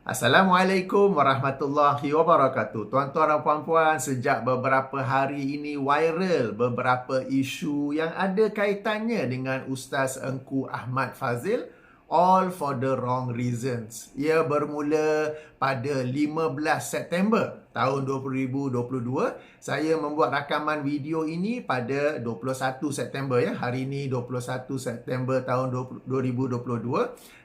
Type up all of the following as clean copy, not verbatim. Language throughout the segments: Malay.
Assalamualaikum warahmatullahi wabarakatuh. Tuan-tuan dan puan-puan, sejak beberapa hari ini viral beberapa isu yang ada kaitannya dengan Ustaz Engku Ahmad Fazil, all for the wrong reasons. Ia bermula pada 15 September tahun 2022. Saya membuat rakaman video ini pada 21 September ya. Hari ini 21 September tahun 2022.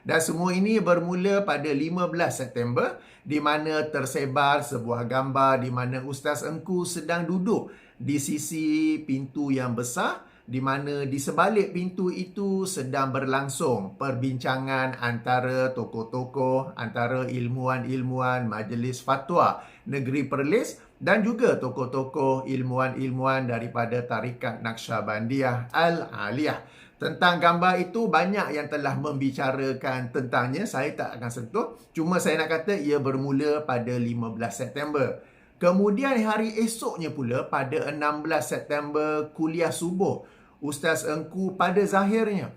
Dan semua ini bermula pada 15 September di mana tersebar sebuah gambar di mana Ustaz Engku sedang duduk di sisi pintu yang besar, di mana di sebalik pintu itu sedang berlangsung perbincangan antara tokoh-tokoh, antara ilmuwan-ilmuwan Majlis Fatwa Negeri Perlis dan juga tokoh-tokoh ilmuwan-ilmuwan daripada Tarikat Naqsyabandiyah Al-Aliyah. Tentang gambar itu banyak yang telah membicarakan tentangnya, saya tak akan sentuh. Cuma saya nak kata ia bermula pada 15 September. Kemudian hari esoknya pula pada 16 September kuliah subuh, Ustaz Engku pada zahirnya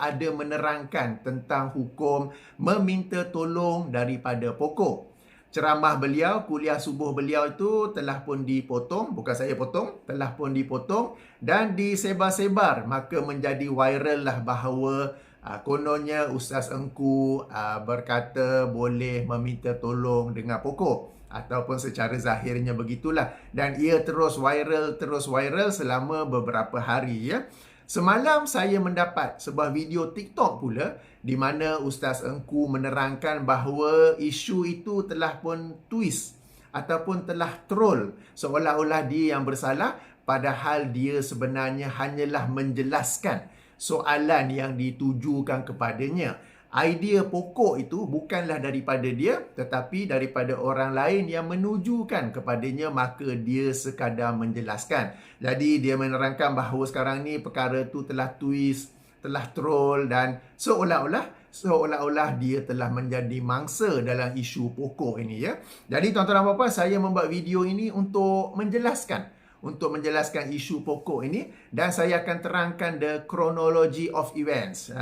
ada menerangkan tentang hukum meminta tolong daripada pokok. Ceramah beliau, kuliah subuh beliau itu telah pun dipotong, bukan saya potong, telah pun dipotong dan disebar-sebar, maka menjadi viral lah bahawa kononnya Ustaz Engku berkata boleh meminta tolong dengan pokok. Ataupun secara zahirnya begitulah. Dan ia terus viral selama beberapa hari ya. Semalam saya mendapat sebuah video TikTok pula di mana Ustaz Engku menerangkan bahawa isu itu telah pun twist ataupun telah troll seolah-olah dia yang bersalah, padahal dia sebenarnya hanyalah menjelaskan soalan yang ditujukan kepadanya. Idea pokok itu bukanlah daripada dia, tetapi daripada orang lain yang menujukan kepadanya, maka dia sekadar menjelaskan. Jadi dia menerangkan bahawa sekarang ni perkara tu telah twist, telah troll dan seolah-olah dia telah menjadi mangsa dalam isu pokok ini ya. Jadi tuan-tuan dan puan-puan, saya membuat video ini untuk menjelaskan isu pokok ini, dan saya akan terangkan the chronology of events.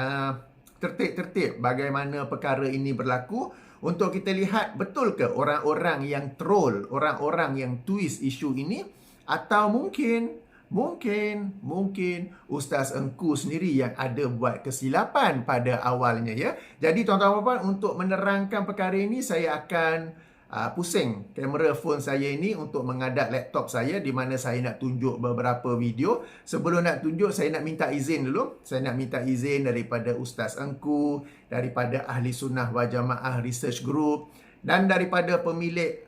Tertib-tertib bagaimana perkara ini berlaku untuk kita lihat betul ke orang-orang yang troll, orang-orang yang twist isu ini, atau mungkin Ustaz Engku sendiri yang ada buat kesilapan pada awalnya ya. Jadi tuan-tuan dan puan-puan, untuk menerangkan perkara ini saya akan pusing kamera phone saya ini untuk mengadap laptop saya di mana saya nak tunjuk beberapa video. Sebelum nak tunjuk, saya nak minta izin dulu. Saya nak minta izin daripada Ustaz Engku, daripada Ahli Sunnah Wal Jamaah Research Group dan daripada pemilik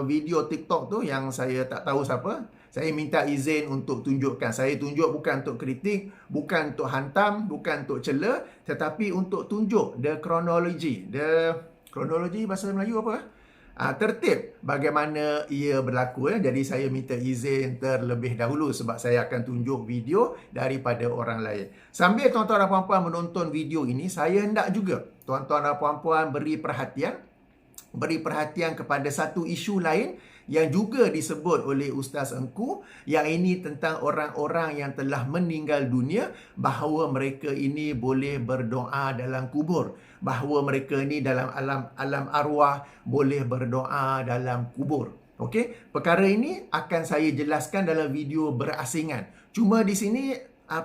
video TikTok tu yang saya tak tahu siapa. Saya minta izin untuk tunjukkan. Saya tunjuk bukan untuk kritik, bukan untuk hantam, bukan untuk cela, tetapi untuk tunjuk the chronology. The chronology bahasa Melayu apa? Tertib bagaimana ia berlaku ya. Jadi saya minta izin terlebih dahulu sebab saya akan tunjuk video daripada orang lain. Sambil tuan-tuan dan puan-puan menonton video ini, saya hendak juga tuan-tuan dan puan-puan beri perhatian kepada satu isu lain yang juga disebut oleh Ustaz Engku, yang ini tentang orang-orang yang telah meninggal dunia, bahawa mereka ini boleh berdoa dalam kubur, bahawa mereka ini dalam alam arwah boleh berdoa dalam kubur. Okey, perkara ini akan saya jelaskan dalam video berasingan. Cuma di sini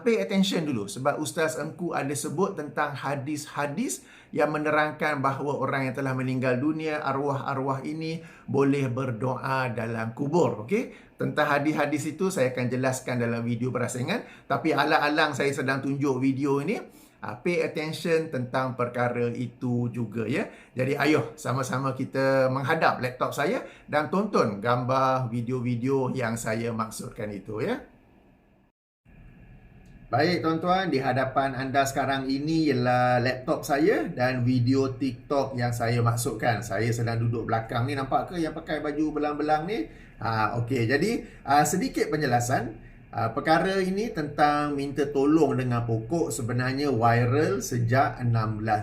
pay attention dulu sebab Ustaz Engku ada sebut tentang hadis-hadis yang menerangkan bahawa orang yang telah meninggal dunia, arwah-arwah ini boleh berdoa dalam kubur. Okey, tentang hadis-hadis itu saya akan jelaskan dalam video berasingan, tapi alang-alang saya sedang tunjuk video ini, pay attention tentang perkara itu juga ya. Jadi ayuh sama-sama kita menghadap laptop saya dan tonton gambar video-video yang saya maksudkan itu ya. Baik tuan-tuan, di hadapan anda sekarang ini ialah laptop saya dan video TikTok yang saya maksudkan. Saya sedang duduk belakang ni, nampak ke yang pakai baju belang-belang ni? Okey, jadi sedikit penjelasan. Perkara ini tentang minta tolong dengan pokok sebenarnya viral sejak 16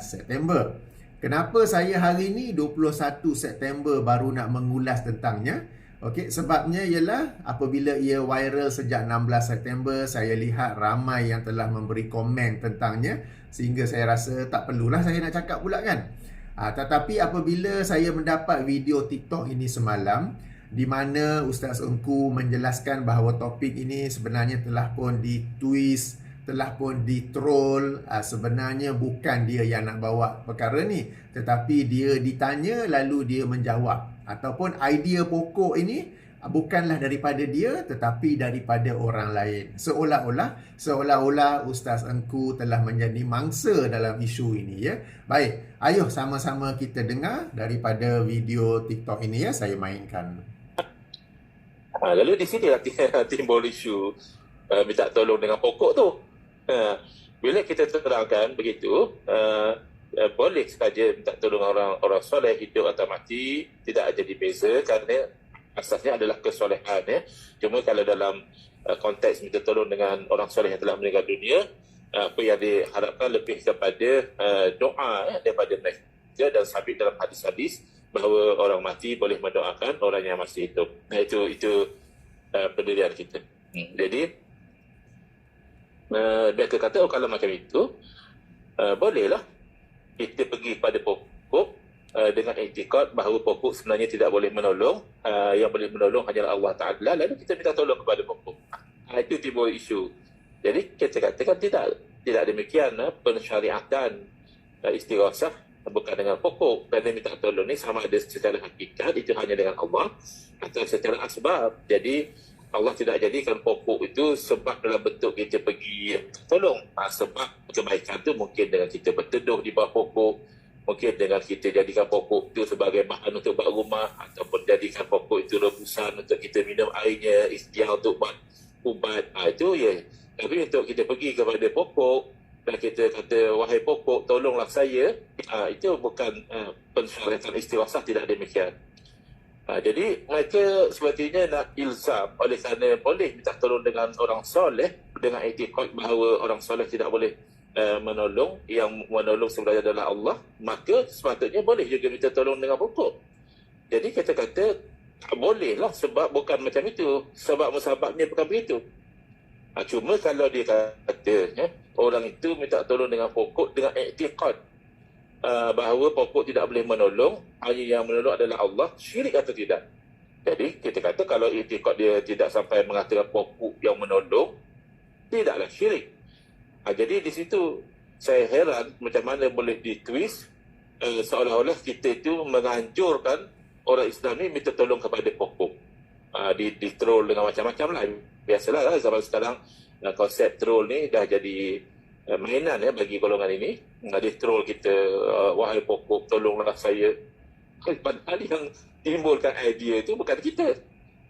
September. Kenapa saya hari ini 21 September baru nak mengulas tentangnya? Okey, sebabnya ialah apabila ia viral sejak 16 September, saya lihat ramai yang telah memberi komen tentangnya, sehingga saya rasa tak perlulah saya nak cakap pula kan. Tetapi apabila saya mendapat video TikTok ini semalam, di mana Ustaz Engku menjelaskan bahawa topik ini sebenarnya telah pun ditwist, telah pun ditroll, sebenarnya bukan dia yang nak bawa perkara ni, tetapi dia ditanya lalu dia menjawab, ataupun idea pokok ini bukanlah daripada dia tetapi daripada orang lain. Seolah-olah Ustaz Engku telah menjadi mangsa dalam isu ini, ya. Baik, ayo sama-sama kita dengar daripada video TikTok ini, ya, saya mainkan. Lalu di sini timbul isu minta tolong dengan pokok tu. Bila kita terangkan begitu, boleh saja minta tolong orang soleh, hidup atau mati, tidak jadi beza kerana asasnya adalah kesolehan, ya. Cuma kalau dalam konteks minta tolong dengan orang soleh yang telah meninggal dunia, apa yang diharapkan lebih kepada doa, ya, daripada mereka, dan sabit dalam hadis-hadis bahawa orang mati boleh mendoakan orang yang masih hidup. Itu pendirian kita. Jadi mereka kata, kalau macam itu bolehlah kita pergi pada pokok dengan iktikad bahawa pokok sebenarnya tidak boleh menolong, yang boleh menolong hanyalah Allah Ta'ala, lalu kita minta tolong kepada pokok. Itu timbul isu. Jadi kita katakan tidak demikian. Pensyariatan istighasah bukan dengan pokok, kerana minta tolong ni sama ada secara hakikat itu hanya dengan Allah atau secara asbab. Jadi Allah tidak jadikan pokok itu sebab dalam bentuk kita pergi tolong. Sebab kebaikan tu mungkin dengan kita berteduh di bawah pokok, mungkin dengan kita jadikan pokok itu sebagai bahan untuk buat rumah, ataupun jadikan pokok itu rebusan untuk kita minum airnya, ikhtiar untuk buat ubat. Itu ya. Tapi untuk kita pergi kepada pokok dan kita kata, wahai pokok, tolonglah saya, itu bukan pensyariatan istighasah, tidak demikian. Jadi mereka sepertinya nak ilzam oleh kerana boleh minta tolong dengan orang soleh dengan iktikad bahawa orang soleh tidak boleh menolong, yang menolong sebenarnya adalah Allah, maka sepatutnya boleh juga minta tolong dengan pokok. Jadi kita kata tak bolehlah, sebab bukan macam itu, sebab musababnya bukan begitu. Cuma kalau dia kata, ya, orang itu minta tolong dengan pokok dengan iktikad bahawa pokok tidak boleh menolong, hanya yang menolong adalah Allah, syirik atau tidak? Jadi kita kata kalau iktikad dia tidak sampai mengatakan pokok yang menolong, tidaklah syirik. Jadi di situ saya heran macam mana boleh ditwist seolah-olah kita itu menganjurkan orang Islam ni minta tolong kepada pokok. Di troll dengan macam-macam lah. Biasalah zaman sekarang konsep troll ni dah jadi mainan, ya, bagi golongan ini. Dia troll kita, wahai pokok, tolonglah saya. Padahal yang timbulkan idea itu bukan kita.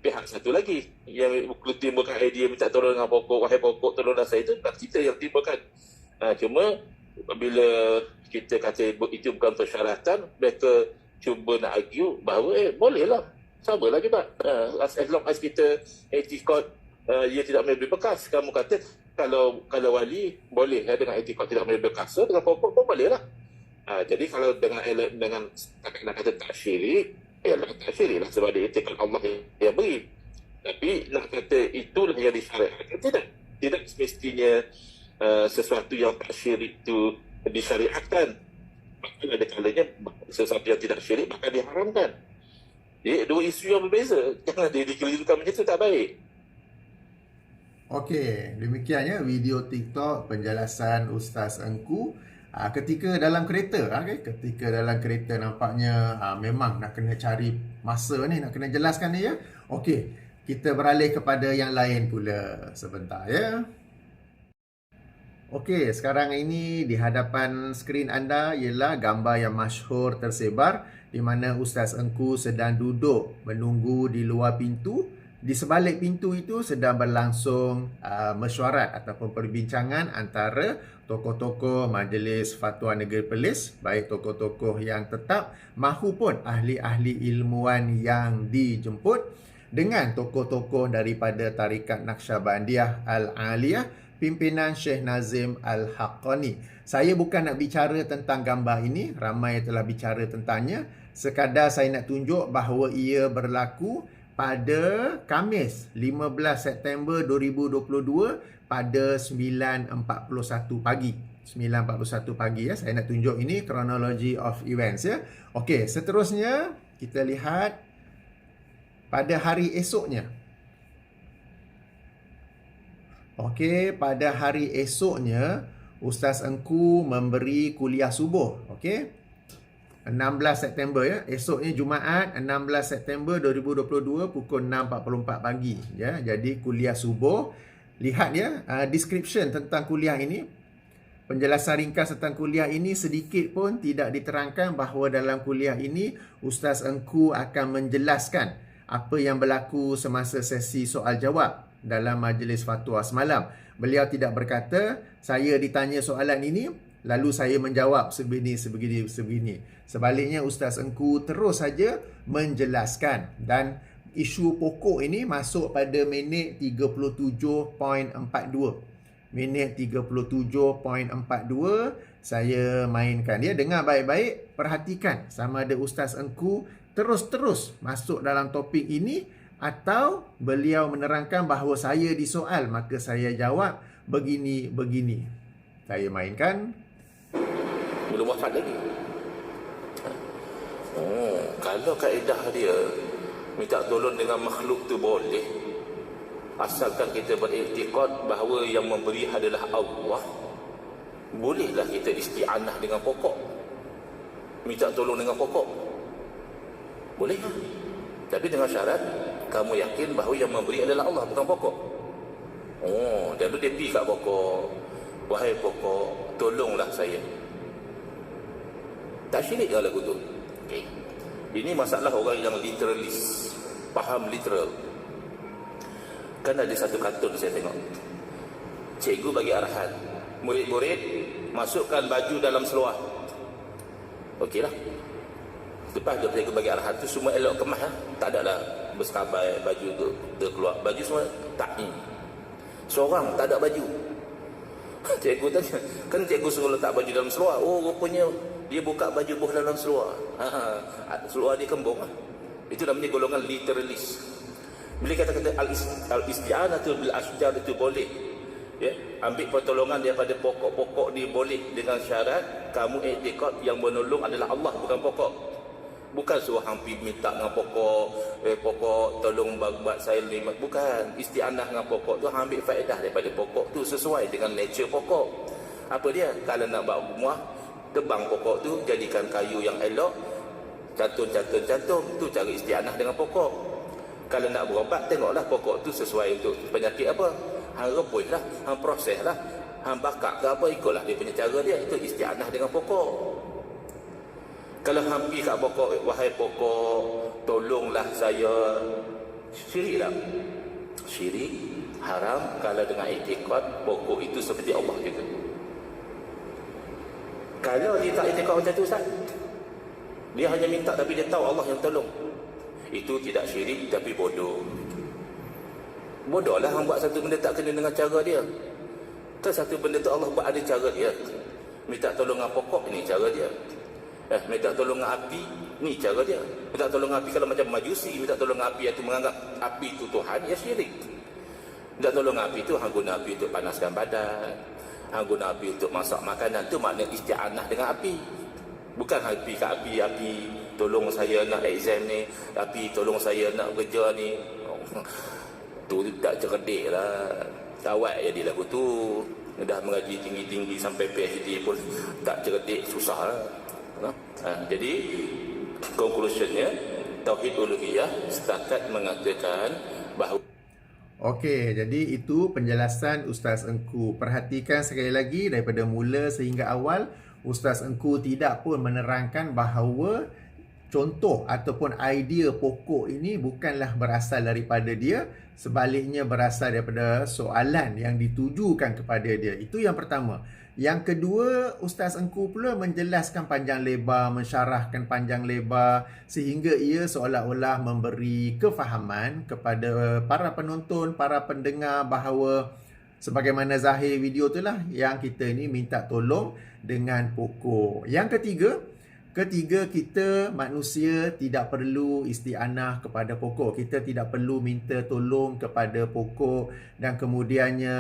Pihak satu lagi yang timbulkan idea minta tolong dengan pokok, wahai pokok, tolonglah saya, itu bukan kita yang timbulkan. Cuma bila kita kata itu bukan persyaratan, mereka cuba nak argue bahawa bolehlah, samalah juga. As long as kita etikot ia tidak boleh berbekas. Kamu kata kalau wali boleh, dengan etikot tidak boleh berbekas, so dengan pokok pun boleh lah. Jadi kalau dengan nak kata tak syirik, tak syirik lah, sebab dia etikot Allah yang beri. Tapi nak kata itulah yang disyariatkan, tidak semestinya sesuatu yang tak syirik itu disyariatkan. Bahkan ada kalanya sesuatu yang tidak syirik bahkan diharamkan. Jadi dua isu yang berbeza. Jangan dikelirukan macam itu, tak baik. Okey, demikiannya video TikTok penjelasan Ustaz Engku ketika dalam kereta. Ketika dalam kereta nampaknya memang nak kena cari masa ni, nak kena jelaskan ni, ya. Okey, kita beralih kepada yang lain pula sebentar, ya. Okey, sekarang ini di hadapan skrin anda ialah gambar yang masyhur tersebar di mana Ustaz Engku sedang duduk menunggu di luar pintu. Di sebalik pintu itu sedang berlangsung mesyuarat ataupun perbincangan antara tokoh-tokoh Majlis Fatwa Negeri Perlis, baik tokoh-tokoh yang tetap mahupun ahli-ahli ilmuwan yang dijemput, dengan tokoh-tokoh daripada Tarikat Naqsyabandiyah Al-Aliyah, pimpinan Syekh Nazim Al-Haqqani. Saya bukan nak bicara tentang gambar ini, ramai telah bicara tentangnya. Sekadar saya nak tunjuk bahawa ia berlaku pada Khamis 15 September 2022 pada 9.41 pagi. 9.41 pagi ya. Saya nak tunjuk ini chronology of events ya. Okey, seterusnya kita lihat pada hari esoknya. Okey, pada hari esoknya Ustaz Engku memberi kuliah subuh. Okey. 16 September ya. Esoknya Jumaat 16 September 2022 pukul 6.44 pagi ya. Jadi kuliah subuh. Lihat ya description tentang kuliah ini. Penjelasan ringkas tentang kuliah ini sedikit pun tidak diterangkan bahawa dalam kuliah ini Ustaz Engku akan menjelaskan apa yang berlaku semasa sesi soal jawab dalam majlis fatwa semalam. Beliau tidak berkata, saya ditanya soalan ini, lalu saya menjawab sebegini. Sebaliknya Ustaz Engku terus saja menjelaskan dan isu pokok ini masuk pada minit 37.42. Minit 37.42 saya mainkan dia. Dengar baik-baik, perhatikan sama ada Ustaz Engku terus masuk dalam topik ini atau beliau menerangkan bahawa saya disoal maka saya jawab begini. Saya mainkan. Belum wafat lagi. Kalau kaedah dia minta tolong dengan makhluk tu boleh, asalkan kita beriktikad bahawa yang memberi adalah Allah, bolehlah kita isti'anah dengan pokok, minta tolong dengan pokok, boleh. Tapi dengan syarat kamu yakin bahawa yang memberi adalah Allah, bukan pokok. Lalu dia pergi kat pokok, wahai pokok, tolonglah saya. Tak syirik ke lagu tu? Okay. Ini masalah orang yang literalis, faham literal. Kan ada satu kartun saya tengok, cikgu bagi arahan, murid-murid masukkan baju dalam seluar. Okeylah. Lepas tu cikgu bagi arahan tu semua elok kemas lah. Tak ada lah bersabai baju tu terkeluar. Baju semua tak ini. Seorang tak ada baju. Cikgu tanya, kan cikgu suruh letak baju dalam seluar. Oh, rupanya dia buka baju buah dalam seluar. Seluar dia kembung lah. Itu namanya golongan literalis. Bila kata-kata al-isti'anatul bil asjar itu boleh. Ya, ambil pertolongan daripada pokok-pokok ni boleh dengan syarat kamu iktikad yang menolong adalah Allah, bukan pokok. Bukan suruh hampir minta dengan pokok, pokok tolong buat saya ni. Bukan. Isti'anah dengan pokok tu ambil faedah daripada pokok tu sesuai dengan nature pokok. Apa dia? Kalau nak buat rumah, tebang pokok tu, jadikan kayu yang elok, cantum, tu cara isti'anah dengan pokok. Kalau nak berobat, tengoklah pokok tu sesuai untuk penyakit apa. Hang rebus lah, hang proses lah, hang bakar ke apa, ikutlah dia punya cara dia. Itu isti'anah dengan pokok. Kalau hang pergi kat pokok, wahai pokok, tolonglah saya, syirik tak? Syirik, haram kalau dengan iktikad pokok itu seperti Allah juga. Kalau dia tak iktikad macam tu, Ustaz, dia hanya minta tapi dia tahu Allah yang tolong, itu tidak syirik tapi bodoh. Bodohlah hang buat satu benda tak kena dengan cara dia. Kan satu benda tu Allah buat ada cara dia. Minta tolong dengan pokok, ini cara dia. Minta tolong dengan api, ni cara dia. Minta tolong dengan api kalau macam majusi, minta tolong dengan api itu menganggap api itu Tuhan, ya syirik. Minta tolong dengan api itu, hang guna api untuk panaskan badan, hang guna api untuk masak makanan, tu makna isti'anah dengan api. Bukan api ke api, tolong saya nak exam ni, api tolong saya nak kerja ni. Tu tak cerdik lah. Tawat jadi lagu tu. Dah mengaji tinggi-tinggi sampai PhD pun tak cerdik, susah lah. Jadi conclusionnya, Tauhid Uluhiyah setakat mengatakan bahawa. Okey, jadi itu penjelasan Ustaz Engku. Perhatikan sekali lagi daripada mula sehingga awal, Ustaz Engku tidak pun menerangkan bahawa contoh ataupun idea pokok ini bukanlah berasal daripada dia, sebaliknya berasal daripada soalan yang ditujukan kepada dia. Itu yang pertama. Yang kedua, Ustaz Engku pula menjelaskan panjang lebar, mensyarahkan panjang lebar sehingga ia seolah-olah memberi kefahaman kepada para penonton, para pendengar bahawa sebagaimana zahir video itulah yang kita ni minta tolong dengan pokok. Yang ketiga, Ketiga, kita manusia tidak perlu isti'anah kepada pokok. Kita tidak perlu minta tolong kepada pokok dan kemudiannya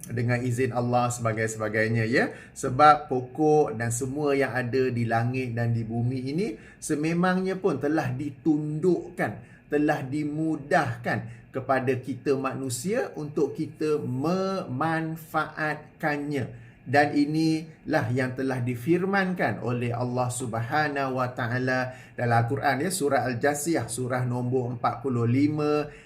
dengan izin Allah sebagainya ya. Sebab pokok dan semua yang ada di langit dan di bumi ini sememangnya pun telah ditundukkan, telah dimudahkan kepada kita manusia untuk kita memanfaatkannya. Dan inilah yang telah difirmankan oleh Allah Subhanahu wa taala dalam Al-Quran ya, surah Al-Jasiyah, surah nombor 45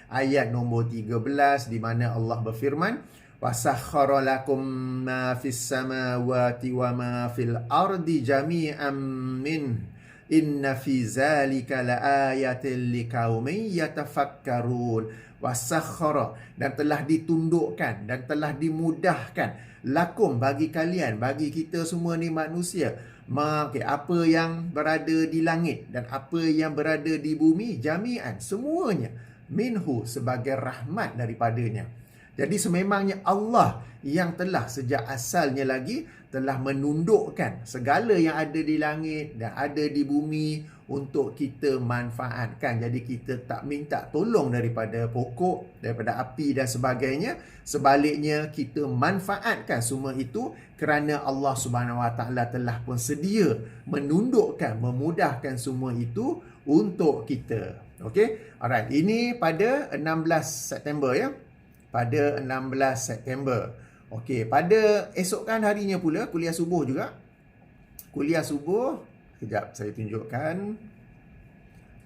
ayat nombor 13, di mana Allah berfirman, "Wasakhkhara lakum ma fis samawati wa ma fil ardi jami'an min inna fi zalika laayatin liqaumin yatafakkarun." Wasakhkhara, dan telah ditundukkan dan telah dimudahkan lakum, bagi kalian, bagi kita semua ni manusia, apa yang berada di langit dan apa yang berada di bumi, jami'an, semuanya, minhu, sebagai rahmat daripadanya. Jadi sememangnya Allah yang telah sejak asalnya lagi telah menundukkan segala yang ada di langit dan ada di bumi untuk kita manfaatkan. Jadi kita tak minta tolong daripada pokok, daripada api dan sebagainya. Sebaliknya, kita manfaatkan semua itu kerana Allah Subhanahu Wa Taala telah pun sedia menundukkan, memudahkan semua itu untuk kita. Okey? Alright, ini pada 16 September ya. Pada 16 September. Okey, pada esokan harinya pula kuliah subuh juga. Kuliah subuh, sekejap saya tunjukkan.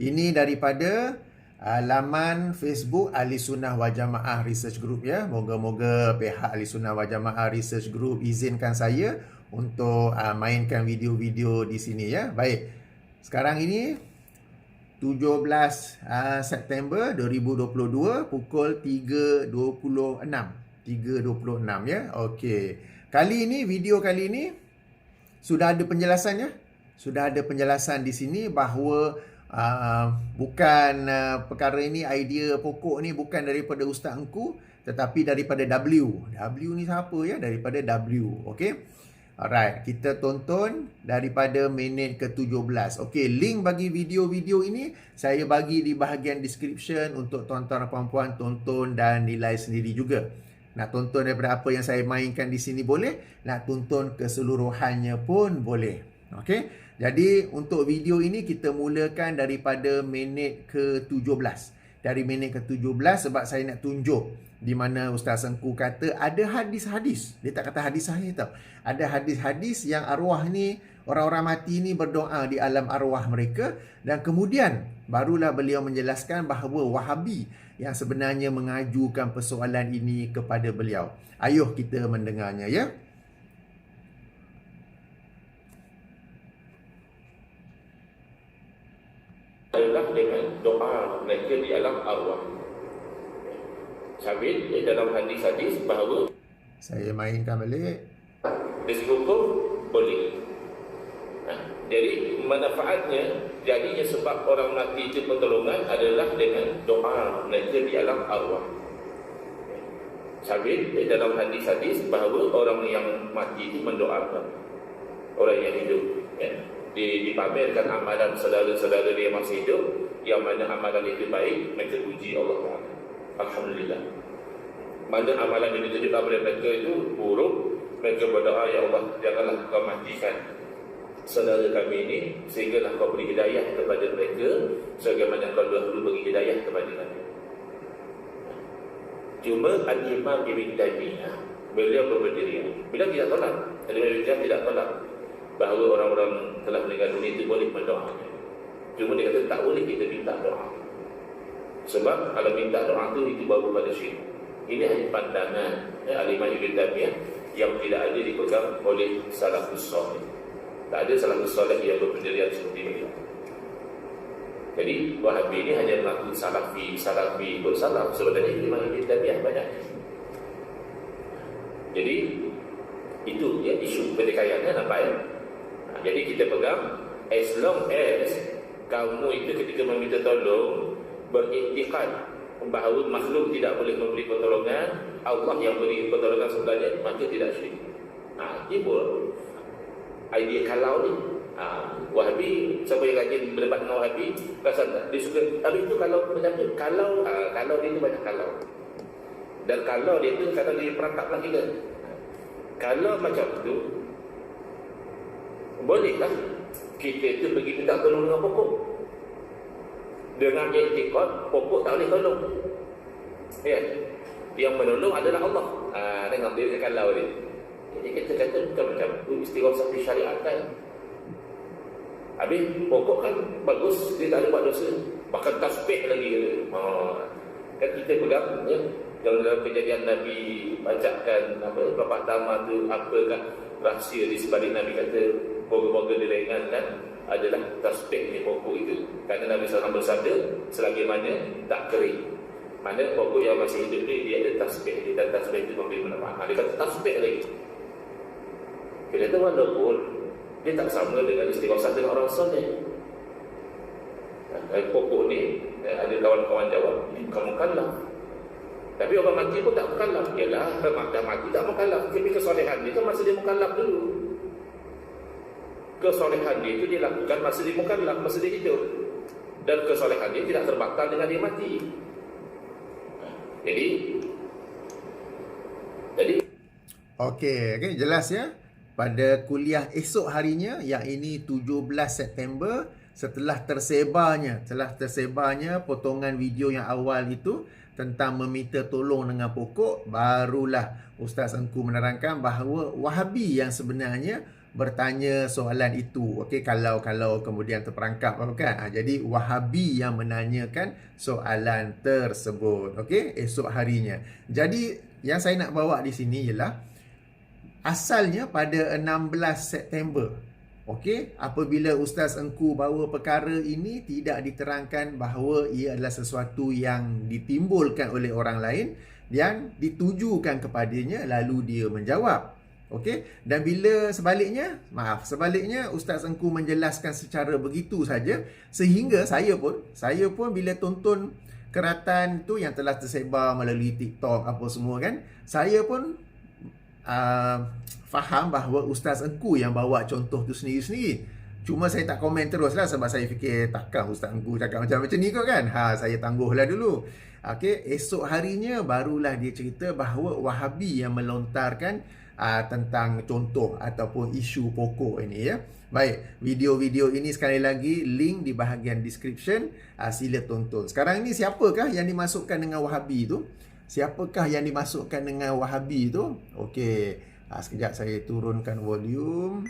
Ini daripada laman Facebook Ahli Sunnah Wal Jamaah Research Group ya. Moga-moga pihak Ahli Sunnah Wal Jamaah Research Group izinkan saya untuk mainkan video-video di sini ya. Baik. Sekarang ini 17 September 2022 pukul 3.26 ya. Okey. Video kali ini sudah ada penjelasannya. Sudah ada penjelasan di sini bahawa bukan perkara ini, idea pokok ni bukan daripada Ustaz Engku, tetapi daripada W. W ni siapa ya? Daripada W. Okey. Alright, kita tonton daripada minit ke-17. Okey, link bagi video-video ini saya bagi di bahagian description untuk tuan-tuan dan puan-puan tonton dan nilai sendiri juga. Nak tonton daripada apa yang saya mainkan di sini boleh, nak tonton keseluruhannya pun boleh. Okey. Jadi untuk video ini kita mulakan daripada minit ke-17. Dari minit ke-17 sebab saya nak tunjuk di mana Ustaz Engku kata ada hadis-hadis. Dia tak kata hadis sahih tau. Ada hadis-hadis yang arwah ni, orang-orang mati ni berdoa di alam arwah mereka, dan kemudian barulah beliau menjelaskan bahawa Wahabi yang sebenarnya mengajukan persoalan ini kepada beliau. Ayuh kita mendengarnya ya. Adalah dengan doa mereka di alam arwah. Sabit dalam hadis-hadis bahawa saya mainkan balik. dari hukum boleh. Jadi manfaatnya, jadinya sebab orang mati itu pertolongan adalah dengan doa mereka di alam arwah. Sabit dalam hadis-hadis bahawa orang yang mati itu mendoakan orang yang hidup. Dipamerkan amalan saudara-saudara dia masih hidup, yang mana amalan itu baik, mereka puji Allah Ta'ala. Alhamdulillah. Mana amalan yang ditunjukkan oleh mereka itu buruk, mereka berdoa, ya Allah, janganlah kau matikan saudara kami ini, sehinggalah kau beri hidayah kepada mereka sebagaimana kau dahulu beri hidayah kepada kami. Cuma Al-Imam Ibn Taymiyah, beliau berdiri, beliau tidak tolak. Al-Imam Ibn Taymiyah tidak tolak bahawa orang-orang telah meninggal dunia itu boleh mendoakan. Cuma dia kata tak boleh kita minta doa. Sebab kalau minta doa itu baru pada syirik. Ini hanya pandangan Al-Imam Ibn Taymiyah yang tidak ada dipegang oleh salafus salih. Tak ada salafus salih yang berpendirian seperti ini. Jadi Wahabi ini hanya mengaku salafi bersalaf. Sebenarnya Imam Ibn Taymiyah banyak. Jadi itu ya isu pendekaiannya nampak ya. Jadi kita pegang, as long as kamu itu ketika meminta tolong beriktikad bahawa makhluk tidak boleh memberi pertolongan, Allah yang beri pertolongan sebenarnya, maka tidak syirik. Ini pun idea kalau ni Wahabi, siapa yang rajin berdebat dengan Wahabi, pasal dia suka. Habis itu kalau macam tu, kalau dia tu banyak kalau. Dan kalau dia tu kadang dia perangkap lagi kan. Kalau macam tu, bolehlah kita tu pergi minta tolong dengan pokok. Dengan i'tiqad pokok tak boleh tolong. Ya. Yang menolong adalah Allah. Tengok dia kalau dia. Jadi kita kata bukan macam tu, istighatsah syariat kan. Habis pokok kan bagus, dia tak ada buat dosa. Bahkan tasbih lagi. Kan kita pegang ya, yang dalam kejadian Nabi bacakan apa bapak Tama tu, apakah rahsia di sebalik Nabi kata moga-moga diringankan adalah tasbih ni pokok itu. Kerana Nabi SAW bersabda, selagi mana tak kering, mana pokok yang masih hidup ni dia ada tasbih, dia dan tasbih itu memberi manfaat. Dia kata tasbih lagi. Dia kata walaupun dia tak sama dengan istighatsah dengan orang soleh. Pokok ni ada kawan-kawan jawab, kamu kalah. Tapi orang mati pun tak mukallaf. Yalah, dah mati tak mukallaf. Tapi kesolehan dia tu masa dia mukallaf dulu. Kesolehan dia itu dia lakukan masa dia mukallaf, masa dia hidup. Dan kesolehan dia tidak terbatal dengan dia mati. Jadi Okey, jelas ya. Pada kuliah esok harinya, yang ini 17 September, setelah tersebarnya potongan video yang awal itu tentang meminta tolong dengan pokok, barulah Ustaz Engku menerangkan bahawa Wahabi yang sebenarnya bertanya soalan itu. Okey, kalau kemudian terperangkap apa kan. Jadi Wahabi yang menanyakan soalan tersebut. Okey, esok harinya. Jadi yang saya nak bawa di sini ialah asalnya pada 16 September. Okey, apabila Ustaz Engku bawa perkara ini, tidak diterangkan bahawa ia adalah sesuatu yang ditimbulkan oleh orang lain yang ditujukan kepadanya, lalu dia menjawab. Okey, dan bila sebaliknya Ustaz Engku menjelaskan secara begitu saja, sehingga saya pun bila tonton keratan tu yang telah tersebar melalui TikTok apa semua kan, saya pun faham bahawa Ustaz Engku yang bawa contoh tu sendiri-sendiri. Cuma saya tak komen terus lah, sebab saya fikir takkan Ustaz Engku cakap macam ni kot kan. Saya tangguhlah dulu. Okey, esok harinya barulah dia cerita bahawa Wahabi yang melontarkan tentang contoh ataupun isu pokok ini ya. Baik, video-video ini sekali lagi link di bahagian description, sila tonton. Sekarang ini siapakah yang dimasukkan dengan Wahabi tu? Siapakah yang dimasukkan dengan Wahabi tu? Okey, sekejap saya turunkan volume.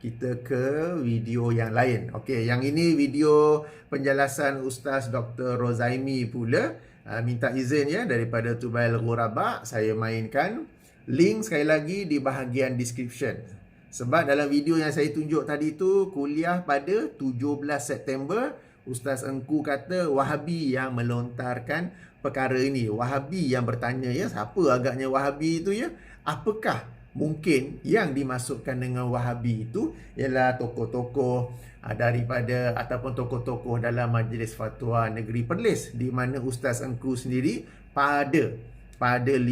Kita ke video yang lain. Okey, yang ini video penjelasan Ustaz Dr. Rozaimi pula. Minta izin ya daripada Tubail Ghuraba. Saya mainkan link sekali lagi di bahagian description. Sebab dalam video yang saya tunjuk tadi tu, kuliah pada 17 September, Ustaz Engku kata Wahabi yang melontarkan perkara ini. Wahabi yang bertanya ya, siapa agaknya Wahabi itu ya? Apakah mungkin yang dimasukkan dengan Wahabi itu ialah tokoh-tokoh daripada ataupun tokoh-tokoh dalam Majlis Fatwa Negeri Perlis, di mana Ustaz Engku sendiri pada 15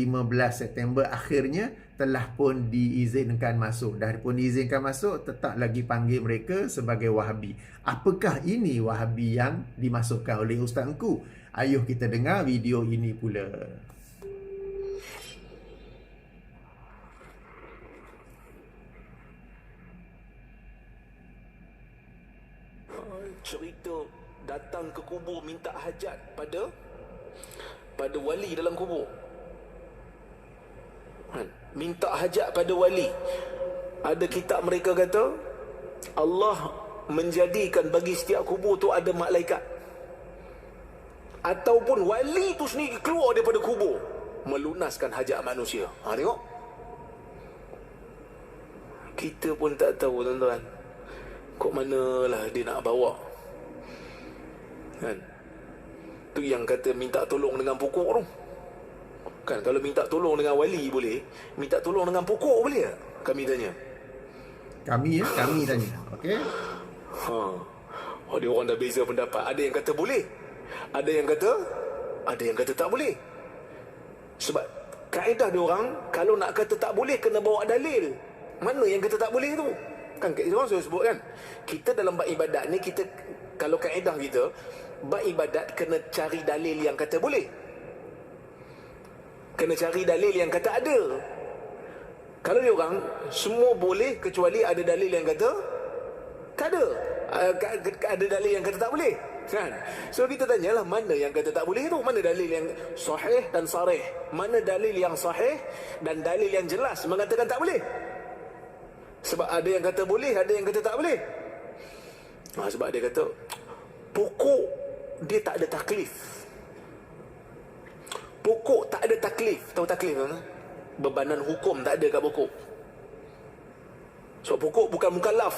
September akhirnya telah pun diizinkan masuk. Dah pun diizinkan masuk, tetap lagi panggil mereka sebagai Wahabi. Apakah ini Wahabi yang dimasukkan oleh Ustaz Engku? Ayuh kita dengar video ini pula. Cerita datang ke kubur minta hajat pada wali dalam kubur. Minta hajat pada wali. Ada kitab mereka kata Allah menjadikan bagi setiap kubur tu ada malaikat, ataupun wali tu sendiri keluar daripada kubur melunaskan hajat manusia. Tengok. Kita pun tak tahu tuan-tuan, kok manalah dia nak bawa kan. Tu yang kata minta tolong dengan pokok tu kan. Kalau minta tolong dengan wali boleh, minta tolong dengan pokok boleh tak? Kami tanya. Kami tanya. Okey. Dia orang dah beza pendapat. Ada yang kata boleh, ada yang kata tak boleh. Sebab kaedah dia orang, kalau nak kata tak boleh kena bawa dalil. Mana yang kata tak boleh tu? Kan orang selalu sebut kan, kita dalam bab ibadat ni, kita kalau kaedah kita, bab ibadat kena cari dalil yang kata boleh, kena cari dalil yang kata ada. Kalau dia orang semua boleh kecuali ada dalil yang kata tak ada, ada dalil yang kata tak boleh kan. So kita tanyalah, mana yang kata tak boleh tu, mana dalil yang sahih dan sarih, mana dalil yang sahih dan dalil yang jelas mengatakan tak boleh. Sebab ada yang kata boleh, ada yang kata tak boleh. Sebab dia kata pokok dia tak ada taklif. Pokok tak ada taklif. Tahu taklif kan? Bebanan hukum tak ada kat pokok. So pokok bukan mukallaf.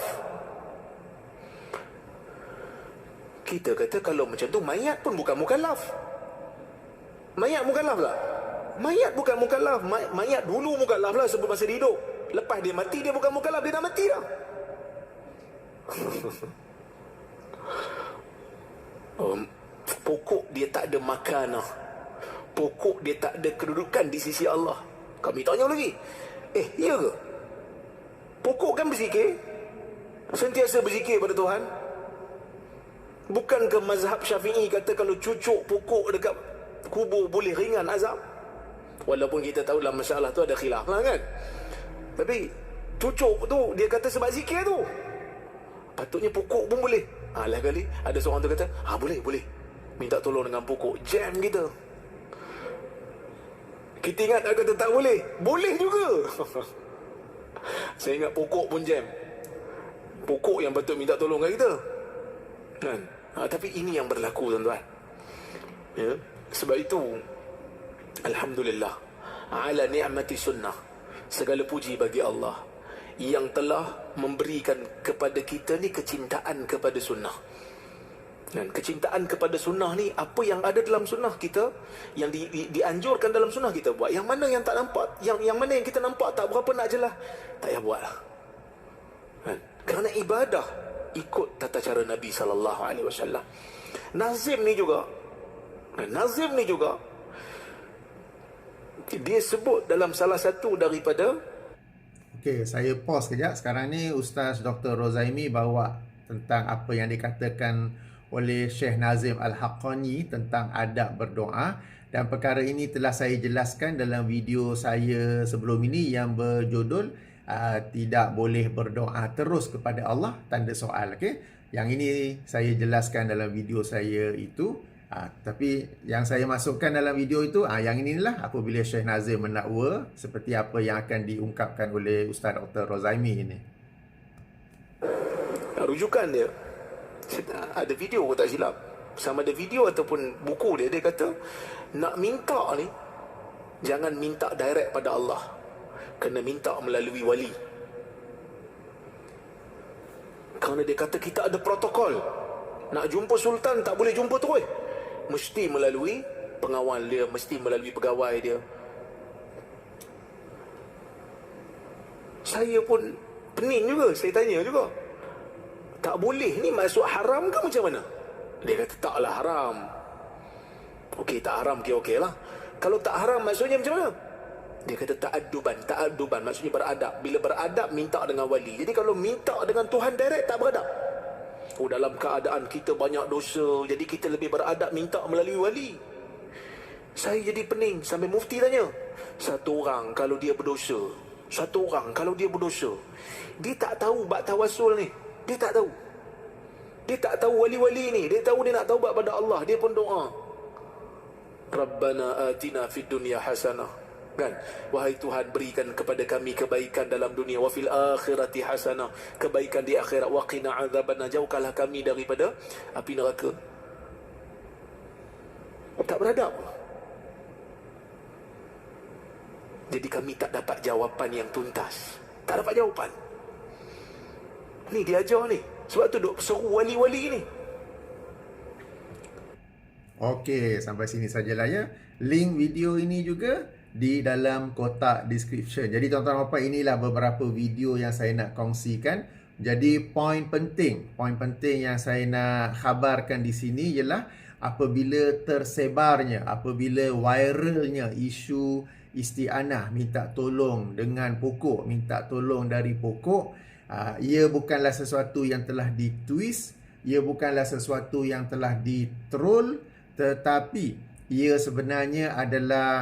Kita kata kalau macam tu, mayat pun bukan mukallaf. Mayat mukallaf tak? Mayat bukan mukallaf. Mayat dulu mukallaf lah sebelum masa dia hidup. Lepas dia mati, dia bukan mukallaf, dia dah mati dah. Pokok dia tak ada makanah. Pokok dia tak ada kedudukan di sisi Allah. Kami tanya lagi, iya ke? Pokok kan berzikir, sentiasa berzikir pada Tuhan. Bukankah mazhab Syafi'i kata kalau cucuk pokok dekat kubur boleh ringan azab? Walaupun kita tahu dalam masalah tu ada khilaf lah kan. Tapi cucuk tu dia kata sebab zikir tu, patutnya pokok pun boleh. Lah kali ada seorang tu kata, boleh. Minta tolong dengan pokok, jam kita. Kita ingat tak kata tak boleh? Boleh juga. Saya ingat pokok pun jam. Pokok yang patut minta tolong dengan kita kan? Tapi ini yang berlaku tuan-tuan ya? Sebab itu alhamdulillah ala ni'mati sunnah, segala puji bagi Allah yang telah memberikan kepada kita ni kecintaan kepada sunnah. Dan kecintaan kepada sunnah ni, apa yang ada dalam sunnah kita, yang dianjurkan dalam sunnah kita buat. Yang mana yang tak nampak, yang mana yang kita nampak tak berapa nak je lah, tak payah buat lah kan? Kerana ibadah ikut tata cara Nabi SAW. Nazim ni juga dia sebut dalam salah satu daripada. Okey, saya pause kejap. Sekarang ni Ustaz Dr. Rozaimi bawa tentang apa yang dikatakan oleh Syekh Nazim Al-Haqqani tentang adab berdoa, dan perkara ini telah saya jelaskan dalam video saya sebelum ini yang berjudul tidak boleh berdoa terus kepada Allah, tanda soal. Okey, yang ini saya jelaskan dalam video saya itu. Tapi yang saya masukkan dalam video itu, yang inilah apabila Syekh Nazim mendakwa seperti apa yang akan diungkapkan oleh Ustaz Dr. Rozaimi ini. Rujukan dia ada video, tak silap, sama ada video ataupun buku dia kata nak minta ni jangan minta direct pada Allah, kena minta melalui wali. Kerana dia kata kita ada protokol, nak jumpa sultan tak boleh jumpa terus, mesti melalui pengawal dia, mesti melalui pegawai dia. Saya pun pening juga, saya tanya juga, tak boleh ni maksud haram ke macam mana? Dia kata taklah haram. Okey, tak haram, okey lah. Kalau tak haram maksudnya macam mana? Dia kata ta'adduban maksudnya beradab. Bila beradab minta dengan wali. Jadi kalau minta dengan Tuhan direct tak beradab. Dalam keadaan kita banyak dosa, jadi kita lebih beradab minta melalui wali. Saya jadi pening sampai mufti tanya, satu orang kalau dia berdosa, dia tak tahu bab tawassul ni, dia tak tahu wali-wali ni, dia tahu dia nak taubat pada Allah, dia pun doa, Rabbana atina fid dunya hasanah, kan? Wahai Tuhan, berikan kepada kami kebaikan dalam dunia, wa fil akhirati hasanah, kebaikan di akhirat, wa qina adzabannar, jauhkanlah kami daripada api neraka. Tak beradab. Jadi kami tak dapat jawapan yang tuntas. Tak dapat jawapan. Ni dia ajar ni. Sebab tu duk seru wali-wali ni. Okey, sampai sini sajalah ya. Link video ini juga di dalam kotak description. Jadi tuan-tuan dan puan, inilah beberapa video yang saya nak kongsikan. Jadi poin penting yang saya nak khabarkan di sini ialah apabila tersebarnya, apabila viralnya isu isti'anah, minta tolong dengan pokok, minta tolong dari pokok, Ia bukanlah sesuatu yang telah ditwist, ia bukanlah sesuatu yang telah ditroll, tetapi ia sebenarnya adalah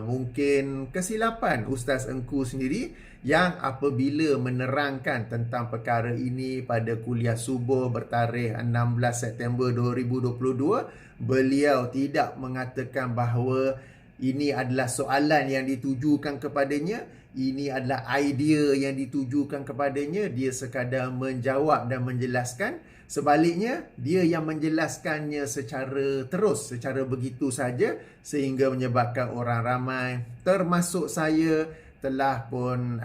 mungkin kesilapan Ustaz Engku sendiri yang apabila menerangkan tentang perkara ini pada kuliah subuh bertarikh 16 September 2022, beliau tidak mengatakan bahawa ini adalah soalan yang ditujukan kepadanya, ini adalah idea yang ditujukan kepadanya. Dia sekadar menjawab dan menjelaskan. Sebaliknya, dia yang menjelaskannya secara terus, secara begitu saja, sehingga menyebabkan orang ramai, termasuk saya, telah pun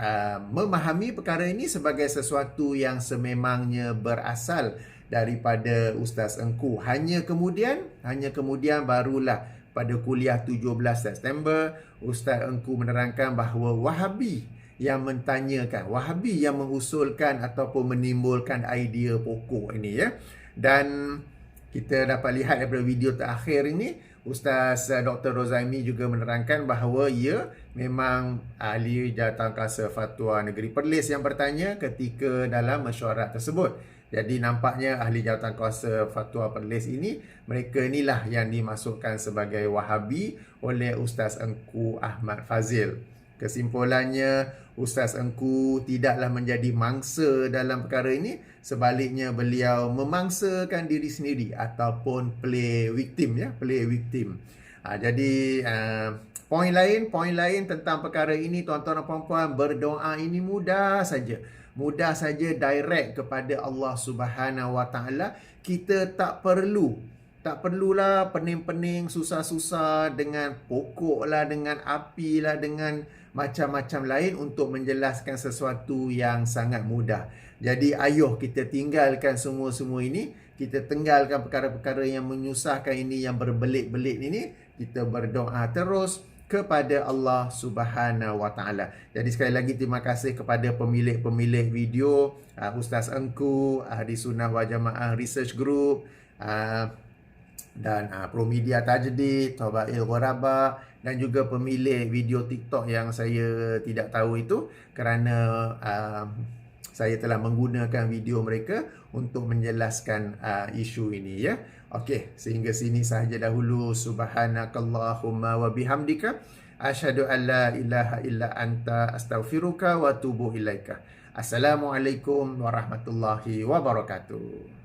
memahami perkara ini sebagai sesuatu yang sememangnya berasal daripada Ustaz Engku. Hanya kemudian barulah pada kuliah 17 September, Ustaz Engku menerangkan bahawa Wahabi yang mentanyakan, Wahabi yang mengusulkan ataupun menimbulkan idea pokok ini, ya. Dan kita dapat lihat daripada video terakhir ini, Ustaz Dr. Rozaimi juga menerangkan bahawa ia memang ahli Jawatankuasa Fatwa Negeri Perlis yang bertanya ketika dalam mesyuarat tersebut. Jadi nampaknya ahli Jawatankuasa Fatwa Perlis ini, mereka inilah yang dimasukkan sebagai Wahabi oleh Ustaz Engku Ahmad Fazil. Kesimpulannya, Ustaz Engku tidaklah menjadi mangsa dalam perkara ini. Sebaliknya, beliau memangsakan diri sendiri ataupun play victim, ya, play victim. Jadi poin lain tentang perkara ini, tuan-tuan dan puan-puan, berdoa ini mudah saja. Mudah saja direct kepada Allah Subhanahu Wa Taala. Kita tak perlulah pening-pening, susah-susah dengan pokok lah, dengan api lah, dengan macam-macam lain untuk menjelaskan sesuatu yang sangat mudah. Jadi ayuh kita tinggalkan semua-semua ini. Kita tinggalkan perkara-perkara yang menyusahkan ini, yang berbelit-belit ini. Kita berdoa terus kepada Allah Subhanahu Wa Taala. Jadi sekali lagi terima kasih kepada pemilik-pemilik video, Ustaz Engku, Ahli Sunnah Wal Jamaah Research Group, dan Promedia Tajdid, Tabail Ghoraba, dan juga pemilik video TikTok yang saya tidak tahu itu, kerana saya telah menggunakan video mereka untuk menjelaskan isu ini, ya. Okey, sehingga sini sahaja dahulu. Subhanakallahumma wa bihamdika asyhadu an la ilaha illa anta astaghfiruka wa atubu ilaika. Assalamualaikum warahmatullahi wabarakatuh.